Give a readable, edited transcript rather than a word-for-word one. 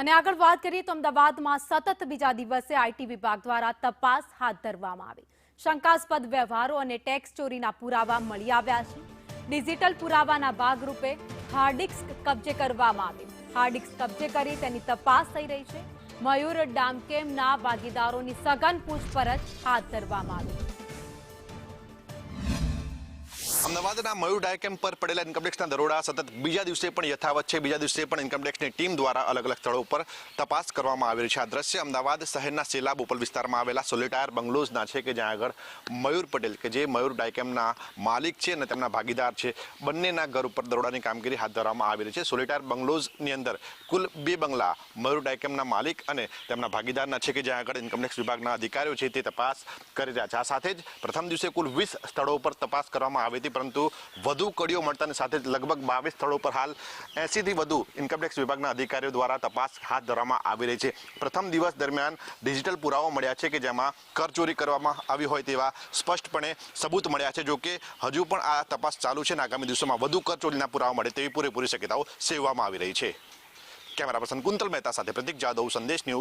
અને આગળ વાત કરીએ તો અમદાવાદમાં સતત બીજા દિવસે આઈટી વિભાગ દ્વારા તપાસ હાથ ધરવામાં આવી। શંકાસ્પદ વ્યવહારો અને ટેક્સ ચોરીના પુરાવા મળી આવ્યા છે। ડિજિટલ પુરાવાના ભાગરૂપે હાર્ડ ડિસ્ક કબજે કરવામાં આવી। હાર્ડ ડિસ્ક કબજે કરી તેની તપાસ થઈ રહી છે। મયુર ડામકેમના ભાગીદારોની સઘન પૂછપરછ હાથ ધરવામાં આવી। અમદાવાદના મયુર ડાયકેમ પર પડેલા ઇન્કમટેક્સના દરોડા સતત બીજા દિવસે પણ યથાવત છે। બીજા દિવસે પણ ઇન્કમટેક્સની ટીમ દ્વારા અલગ અલગ સ્થળો પર તપાસ કરવામાં આવી રહી છે। આ દ્રશ્ય અમદાવાદ શહેરના સેલા બોપલ વિસ્તારમાં આવેલા સોલિટાયર બંગલોઝના છે કે જ્યાં આગળ મયુર પટેલ કે જે મયુર ડાયકેમના માલિક છે અને તેમના ભાગીદાર છે બંનેના ઘર ઉપર દરોડાની કામગીરી હાથ ધરવામાં આવી રહી છે। સોલિટાયર બંગલોઝની અંદર કુલ 2 બંગલા મયુર ડાયકેમના માલિક અને તેમના ભાગીદારના છે કે જ્યાં આગળ ઇન્કમટેક્સ વિભાગના અધિકારીઓ છે તે તપાસ કરી રહ્યા છે। આ સાથે જ પ્રથમ દિવસે કુલ 20 સ્થળો પર તપાસ કરવામાં આવી હતી, પરંતુ વધુ કડીઓ મળતાની સાથે લગભગ 22 સ્થળો પર હાલ 80 થી વધુ ઇન્કમટેક્સ વિભાગના અધિકારીઓ દ્વારા તપાસ હાથ ધરવામાં આવી રહી છે। પ્રથમ દિવસ દરમિયાન ડિજિટલ પુરાવા મળ્યા છે કે જેમાં કરચોરી કરવામાં આવી હોય તેવા સ્પષ્ટપણે સબૂત મળ્યા છે। જો કે હજુ પણ આ તપાસ ચાલુ છે અને આગામી દિવસોમાં વધુ કરચોરીના પુરાવા મળે તેવી પૂરેપૂરી શક્યતાઓ સેવવામાં આવી રહી છે। કેમેરા પર્સન કુંતલ મહેતા સાથે પ્રતીક જાદવ, સંદેશ ન્યૂઝ।